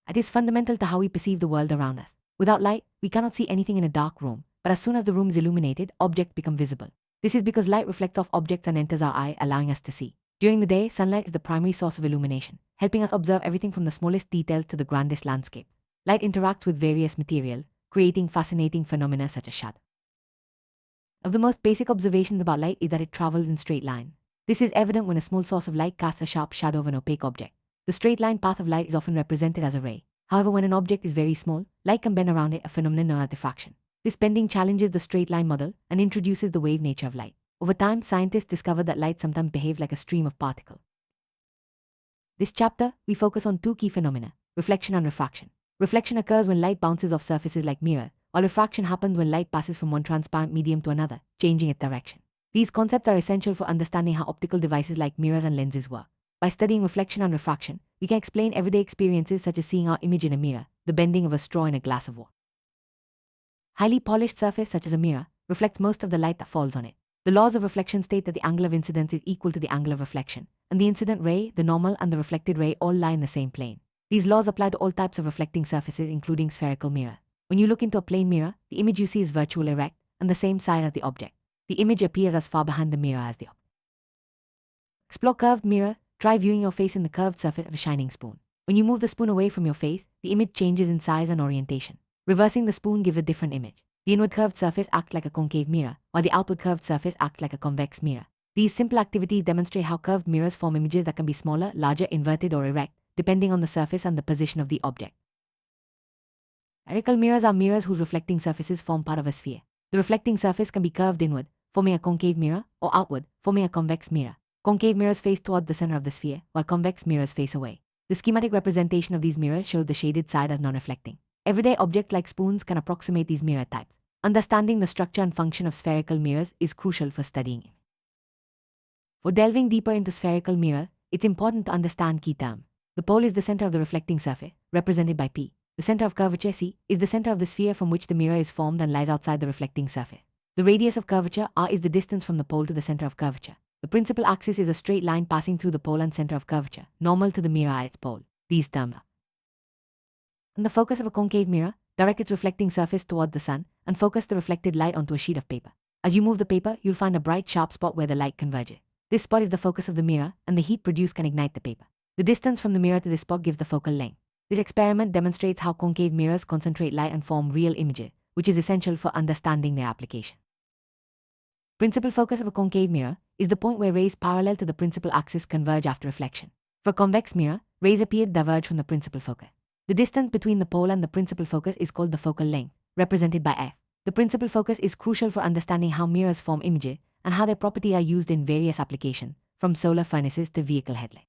It is fundamental to how we perceive the world around us. Without light, we cannot see anything in a dark room, but as soon as the room is illuminated, objects become visible. This is because light reflects off objects and enters our eye, allowing us to see. During the day, sunlight is the primary source of illumination, helping us observe everything from the smallest details to the grandest landscape. Light interacts with various material, creating fascinating phenomena such as shadow. One of the most basic observations about light is that it travels in straight line. This is evident when a small source of light casts a sharp shadow of an opaque object. The straight line path of light is often represented as a ray. However, when an object is very small, light can bend around it, a phenomenon known as diffraction. This bending challenges the straight line model and introduces the wave nature of light. Over time, scientists discovered that light sometimes behaves like a stream of particles. This chapter, we focus on two key phenomena, reflection and refraction. Reflection occurs when light bounces off surfaces like mirror, while refraction happens when light passes from one transparent medium to another, changing its direction. These concepts are essential for understanding how optical devices like mirrors and lenses work. By studying reflection and refraction, we can explain everyday experiences such as seeing our image in a mirror, the bending of a straw in a glass of water. Highly polished surface such as a mirror reflects most of the light that falls on it. The laws of reflection state that the angle of incidence is equal to the angle of reflection, and the incident ray, the normal, and the reflected ray all lie in the same plane. These laws apply to all types of reflecting surfaces, including spherical mirror. When you look into a plane mirror, the image you see is virtual erect and the same size as the object. The image appears as far behind the mirror as the object. Explore curved mirror. Try viewing your face in the curved surface of a shining spoon. When you move the spoon away from your face, the image changes in size and orientation. Reversing the spoon gives a different image. The inward curved surface acts like a concave mirror, while the outward curved surface acts like a convex mirror. These simple activities demonstrate how curved mirrors form images that can be smaller, larger, inverted, or erect, depending on the surface and the position of the object. Spherical mirrors are mirrors whose reflecting surfaces form part of a sphere. The reflecting surface can be curved inward, forming a concave mirror, or outward, forming a convex mirror. Concave mirrors face toward the center of the sphere, while convex mirrors face away. The schematic representation of these mirrors shows the shaded side as non-reflecting. Everyday objects like spoons can approximate these mirror types. Understanding the structure and function of spherical mirrors is crucial for studying it. For delving deeper into spherical mirror, it's important to understand key terms. The pole is the center of the reflecting surface, represented by P. The center of curvature, C, is the center of the sphere from which the mirror is formed and lies outside the reflecting surface. The radius of curvature, R, is the distance from the pole to the center of curvature. The principal axis is a straight line passing through the pole and center of curvature, normal to the mirror at its pole. These terms are. On the focus of a concave mirror, direct its reflecting surface toward the sun and focus the reflected light onto a sheet of paper. As you move the paper, you'll find a bright, sharp spot where the light converges. This spot is the focus of the mirror, and the heat produced can ignite the paper. The distance from the mirror to this spot gives the focal length. This experiment demonstrates how concave mirrors concentrate light and form real images, which is essential for understanding their application. Principal focus of a concave mirror is the point where rays parallel to the principal axis converge after reflection. For a convex mirror, rays appear to diverge from the principal focus. The distance between the pole and the principal focus is called the focal length, represented by f. The principal focus is crucial for understanding how mirrors form images and how their properties are used in various applications, from solar furnaces to vehicle headlights.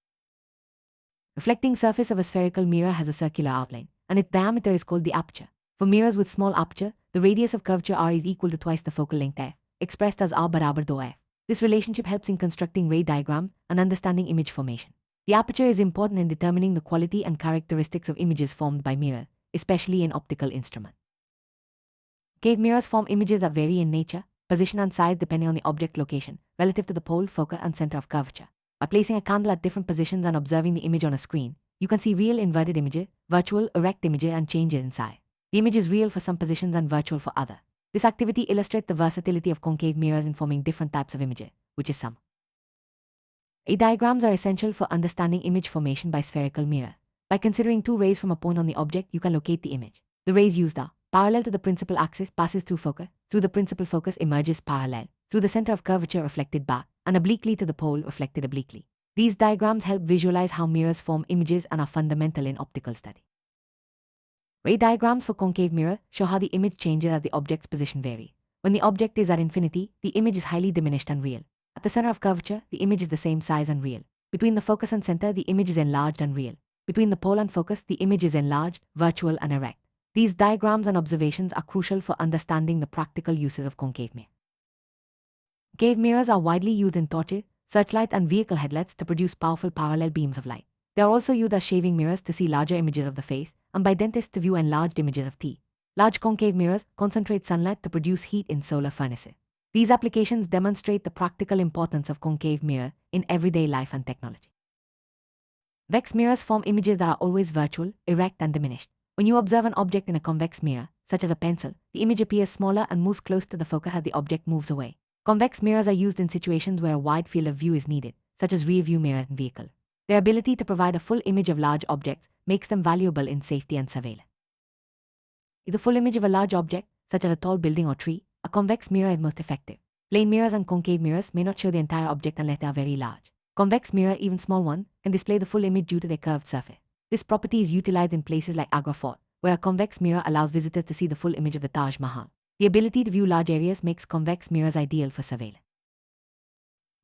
Reflecting surface of a spherical mirror has a circular outline, and its diameter is called the aperture. For mirrors with small aperture, the radius of curvature r is equal to twice the focal length f, expressed as r barabar do f. This relationship helps in constructing ray diagrams and understanding image formation. The aperture is important in determining the quality and characteristics of images formed by mirrors, especially in optical instruments. Concave mirrors form images that vary in nature, position and size depending on the object location, relative to the pole, focus and center of curvature. By placing a candle at different positions and observing the image on a screen, you can see real inverted images, virtual erect images, and changes in size. The image is real for some positions and virtual for others. This activity illustrates the versatility of concave mirrors in forming different types of images, which is some. Ray diagrams are essential for understanding image formation by spherical mirror. By considering two rays from a point on the object, you can locate the image. The rays used are parallel to the principal axis, passes through focus, through the principal focus, emerges parallel, through the center of curvature, reflected back, and obliquely to the pole, reflected obliquely. These diagrams help visualize how mirrors form images and are fundamental in optical study. Ray diagrams for concave mirror show how the image changes as the object's position varies. When the object is at infinity, the image is highly diminished and real. At the center of curvature, the image is the same size and real. Between the focus and center, the image is enlarged and real. Between the pole and focus, the image is enlarged, virtual, and erect. These diagrams and observations are crucial for understanding the practical uses of concave mirror. Concave mirrors are widely used in torches, searchlights, and vehicle headlights to produce powerful parallel beams of light. They are also used as shaving mirrors to see larger images of the face, and by dentists to view enlarged images of teeth. Large concave mirrors concentrate sunlight to produce heat in solar furnaces. These applications demonstrate the practical importance of concave mirror in everyday life and technology. Convex mirrors form images that are always virtual, erect, and diminished. When you observe an object in a convex mirror, such as a pencil, the image appears smaller and moves close to the focus as the object moves away. Convex mirrors are used in situations where a wide field of view is needed, such as rear-view mirror in vehicle. Their ability to provide a full image of large objects makes them valuable in safety and surveillance. In the full image of a large object, such as a tall building or tree, a convex mirror is most effective. Plane mirrors and concave mirrors may not show the entire object unless they are very large. Convex mirror, even small ones, can display the full image due to their curved surface. This property is utilized in places like Agra Fort, where a convex mirror allows visitors to see the full image of the Taj Mahal. The ability to view large areas makes convex mirrors ideal for surveillance.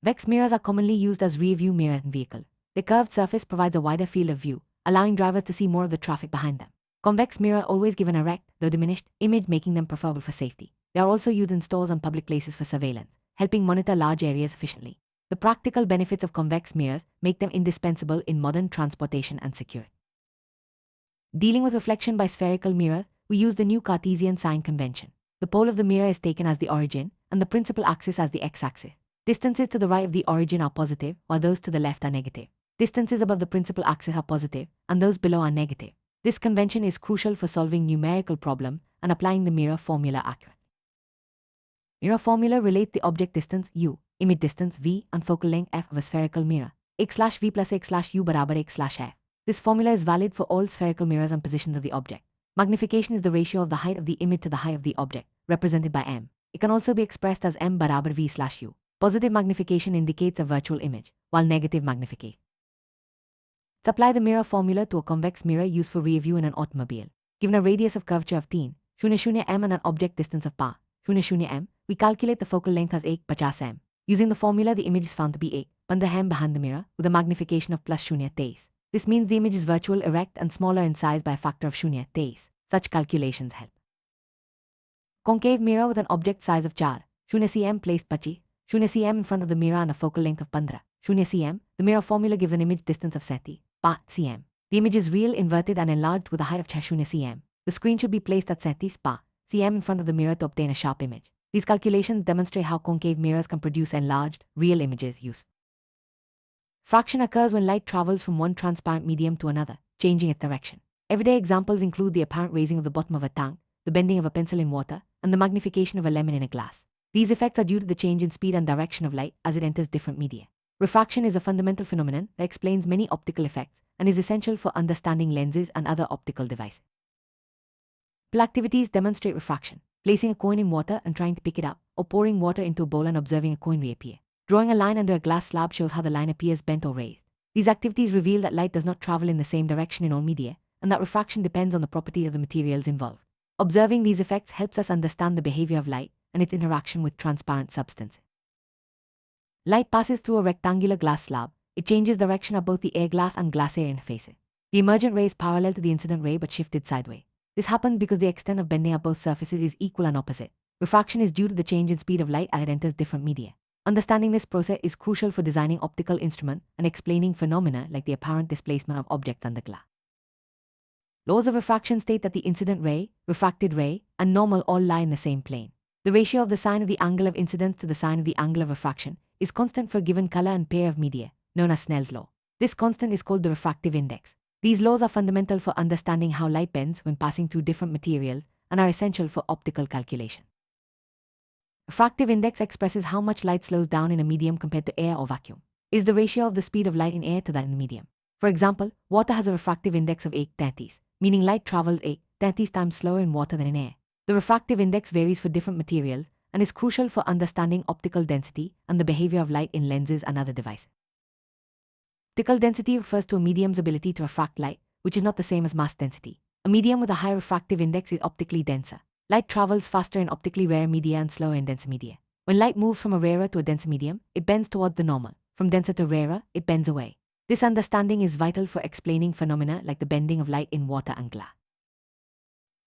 Convex mirrors are commonly used as rear-view mirrors in vehicle. Their curved surface provides a wider field of view, allowing drivers to see more of the traffic behind them. Convex mirrors always give an erect, though diminished, image, making them preferable for safety. They are also used in stores and public places for surveillance, helping monitor large areas efficiently. The practical benefits of convex mirrors make them indispensable in modern transportation and security. Dealing with reflection by spherical mirror, we use the new Cartesian sign convention. The pole of the mirror is taken as the origin, and the principal axis as the x-axis. Distances to the right of the origin are positive, while those to the left are negative. Distances above the principal axis are positive, and those below are negative. This convention is crucial for solving numerical problems and applying the mirror formula accurately. Mirror formula relates the object distance u, image distance v, and focal length f of a spherical mirror. x/v plus x/u barabar x/f. This formula is valid for all spherical mirrors and positions of the object. Magnification is the ratio of the height of the image to the height of the object, represented by m. It can also be expressed as m barabar v/u. Positive magnification indicates a virtual image, while negative magnification. Let's apply the mirror formula to a convex mirror used for rear view in an automobile. Given a radius of curvature of 0 m and an object distance of 0 m, we calculate the focal length as 50 m. Using the formula, the image is found to be 15 m behind the mirror, with a magnification of +0.23. This means the image is virtual, erect, and smaller in size by a factor of 0.23. Such calculations help. Concave mirror with an object size of 0 cm placed 0 cm in front of the mirror and a focal length of 0 cm. The mirror formula gives an image distance of 30 cm. The image is real, inverted, and enlarged with a height of 0 cm. The screen should be placed at 30 cm in front of the mirror to obtain a sharp image. These calculations demonstrate how concave mirrors can produce enlarged, real images useful. Fraction occurs when light travels from one transparent medium to another, changing its direction. Everyday examples include the apparent raising of the bottom of a tank, the bending of a pencil in water, and the magnification of a lemon in a glass. These effects are due to the change in speed and direction of light as it enters different media. Refraction is a fundamental phenomenon that explains many optical effects and is essential for understanding lenses and other optical devices. Simple activities demonstrate refraction: placing a coin in water and trying to pick it up, or pouring water into a bowl and observing a coin reappear. Drawing a line under a glass slab shows how the line appears bent or raised. These activities reveal that light does not travel in the same direction in all media, and that refraction depends on the property of the materials involved. Observing these effects helps us understand the behavior of light and its interaction with transparent substances. Light passes through a rectangular glass slab. It changes direction at both the air glass and glass air interfaces. The emergent ray is parallel to the incident ray but shifted sideways. This happens because the extent of bending at both surfaces is equal and opposite. Refraction is due to the change in speed of light as it enters different media. Understanding this process is crucial for designing optical instruments and explaining phenomena like the apparent displacement of objects under glass. Laws of refraction state that the incident ray, refracted ray, and normal all lie in the same plane. The ratio of the sine of the angle of incidence to the sine of the angle of refraction is constant for a given color and pair of media, known as Snell's law. This constant is called the refractive index. These laws are fundamental for understanding how light bends when passing through different materials and are essential for optical calculation. Refractive index expresses how much light slows down in a medium compared to air or vacuum. It is the ratio of the speed of light in air to that in the medium. For example, water has a refractive index of 8/30, meaning light travels 8/30 times slower in water than in air. The refractive index varies for different materials and is crucial for understanding optical density and the behavior of light in lenses and other devices. Optical density refers to a medium's ability to refract light, which is not the same as mass density. A medium with a high refractive index is optically denser. Light travels faster in optically rare media and slower in denser media. When light moves from a rarer to a denser medium, it bends towards the normal. From denser to rarer, it bends away. This understanding is vital for explaining phenomena like the bending of light in water and glass.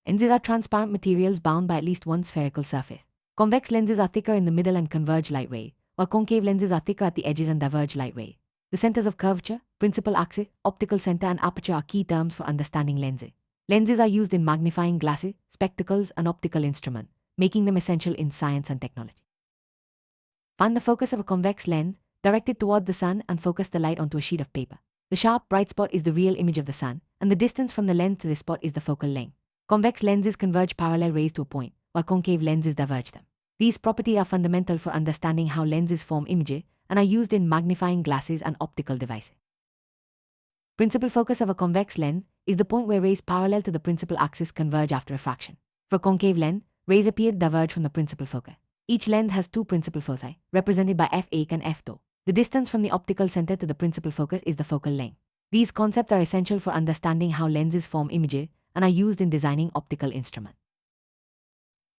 Lenses are transparent materials bound by at least one spherical surface. Convex lenses are thicker in the middle and converge light rays, while concave lenses are thicker at the edges and diverge light rays. The centers of curvature, principal axis, optical center, and aperture are key terms for understanding lenses. Lenses are used in magnifying glasses, spectacles, and optical instruments, making them essential in science and technology. Find the focus of a convex lens, direct it toward the sun, and focus the light onto a sheet of paper. The sharp, bright spot is the real image of the sun, and the distance from the lens to this spot is the focal length. Convex lenses converge parallel rays to a point, while concave lenses diverge them. These properties are fundamental for understanding how lenses form images and are used in magnifying glasses and optical devices. Principal focus of a convex lens is the point where rays parallel to the principal axis converge after refraction. For a concave lens, rays appear to diverge from the principal focus. Each lens has two principal foci, represented by f(a) and f(2). The distance from the optical center to the principal focus is the focal length. These concepts are essential for understanding how lenses form images and are used in designing optical instruments.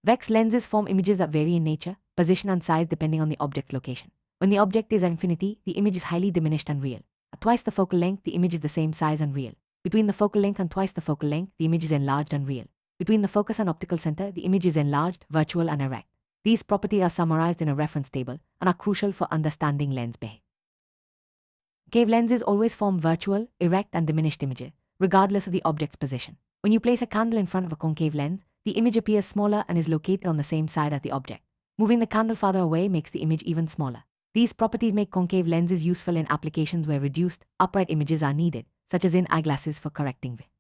Convex lenses form images that vary in nature, position and size depending on the object's location. When the object is at infinity, the image is highly diminished and real. At twice the focal length, the image is the same size and real. Between the focal length and twice the focal length, the image is enlarged and real. Between the focus and optical center, the image is enlarged, virtual and erect. These properties are summarized in a reference table and are crucial for understanding lens behavior. Concave lenses always form virtual, erect and diminished images, regardless of the object's position. When you place a candle in front of a concave lens, the image appears smaller and is located on the same side as the object. Moving the candle farther away makes the image even smaller. These properties make concave lenses useful in applications where reduced, upright images are needed, such as in eyeglasses for correcting vision.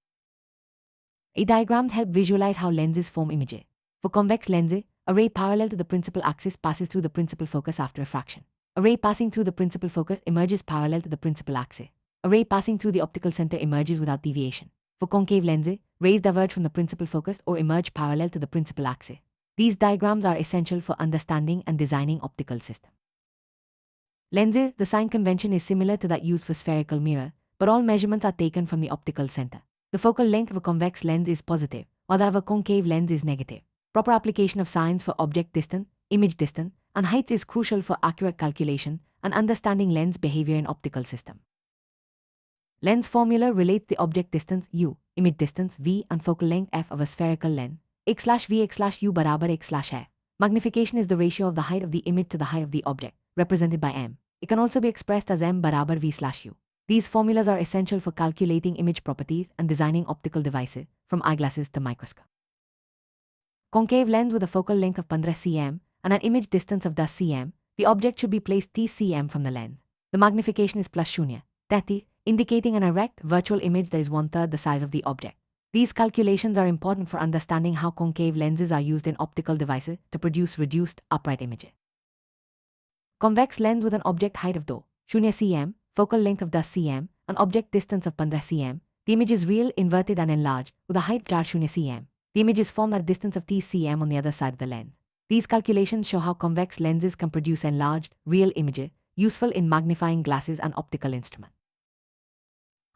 A diagram helps visualize how lenses form images. For convex lenses, a ray parallel to the principal axis passes through the principal focus after refraction. A ray passing through the principal focus emerges parallel to the principal axis. A ray passing through the optical center emerges without deviation. For concave lenses, rays diverge from the principal focus or emerge parallel to the principal axis. These diagrams are essential for understanding and designing optical systems. Lenses, the sign convention is similar to that used for spherical mirror, but all measurements are taken from the optical center. The focal length of a convex lens is positive, while that of a concave lens is negative. Proper application of signs for object distance, image distance, and heights is crucial for accurate calculation and understanding lens behavior in optical system. Lens formula relates the object distance u, image distance v and focal length f of a spherical lens, x/v x/u barabar x/f. Magnification is the ratio of the height of the image to the height of the object, represented by m. It can also be expressed as m barabar v/u. These formulas are essential for calculating image properties and designing optical devices, from eyeglasses to microscope. Concave lens with a focal length of 15 cm and an image distance of 10 cm, the object should be placed 30 cm from the lens. The magnification is +0, 30, indicating an erect, virtual image that is 1/3 the size of the object. These calculations are important for understanding how concave lenses are used in optical devices to produce reduced, upright images. Convex lens with an object height of 0 cm, focal length of 10 cm, and object distance of 15 cm, the image is real, inverted and enlarged, with a height of 0 cm. The image is formed at a distance of 30 cm on the other side of the lens. These calculations show how convex lenses can produce enlarged, real images, useful in magnifying glasses and optical instruments.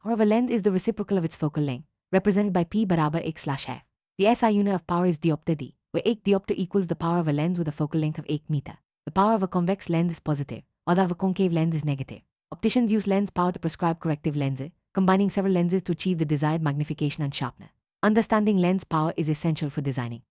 However, a lens is the reciprocal of its focal length, represented by p barabar x/f. The SI unit of power is diopter d, where 8 diopter equals the power of a lens with a focal length of 8 meter. The power of a convex lens is positive, while that of a concave lens is negative. Opticians use lens power to prescribe corrective lenses, combining several lenses to achieve the desired magnification and sharpness. Understanding lens power is essential for designing.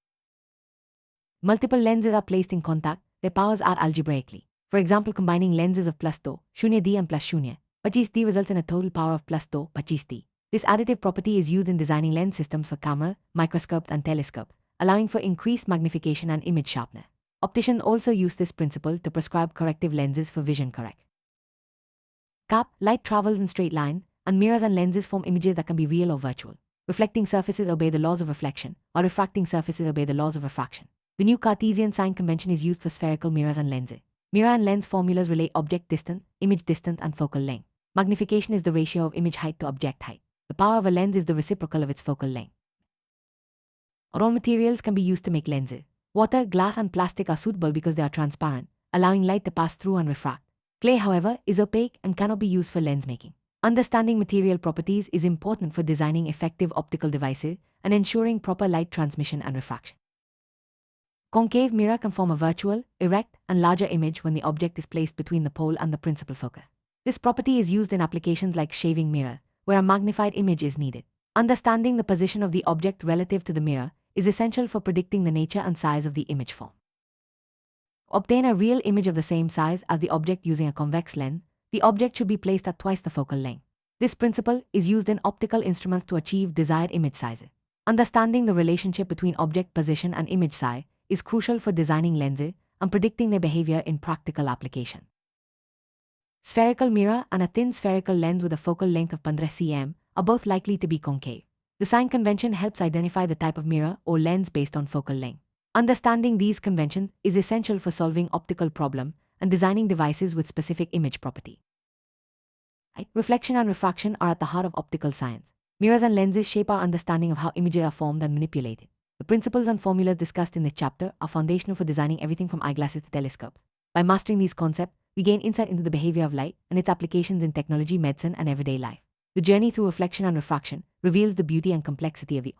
Multiple lenses are placed in contact, their powers add algebraically. For example, combining lenses of +2, 0d and +0, 25d results in a total power of +2, 25d. This additive property is used in designing lens systems for camera, microscopes and telescopes, allowing for increased magnification and image sharpness. Opticians also use this principle to prescribe corrective lenses for vision correction. Light travels in straight lines, and mirrors and lenses form images that can be real or virtual. Reflecting surfaces obey the laws of reflection, while refracting surfaces obey the laws of refraction. The new Cartesian sign convention is used for spherical mirrors and lenses. Mirror and lens formulas relate object distance, image distance, and focal length. Magnification is the ratio of image height to object height. The power of a lens is the reciprocal of its focal length. Raw materials can be used to make lenses. Water, glass, and plastic are suitable because they are transparent, allowing light to pass through and refract. Clay, however, is opaque and cannot be used for lens making. Understanding material properties is important for designing effective optical devices and ensuring proper light transmission and refraction. Concave mirror can form a virtual, erect, and larger image when the object is placed between the pole and the principal focus. This property is used in applications like shaving mirror, where a magnified image is needed. Understanding the position of the object relative to the mirror is essential for predicting the nature and size of the image form. Obtain a real image of the same size as the object using a convex lens. The object should be placed at twice the focal length. This principle is used in optical instruments to achieve desired image sizes. Understanding the relationship between object position and image size is crucial for designing lenses and predicting their behavior in practical application. Spherical mirror and a thin spherical lens with a focal length of 15 cm are both likely to be concave. The sign convention helps identify the type of mirror or lens based on focal length. Understanding these conventions is essential for solving optical problem and designing devices with specific image property. Reflection and refraction are at the heart of optical science. Mirrors and lenses shape our understanding of how images are formed and manipulated. The principles and formulas discussed in this chapter are foundational for designing everything from eyeglasses to telescopes. By mastering these concepts, we gain insight into the behavior of light and its applications in technology, medicine, and everyday life. The journey through reflection and refraction reveals the beauty and complexity of the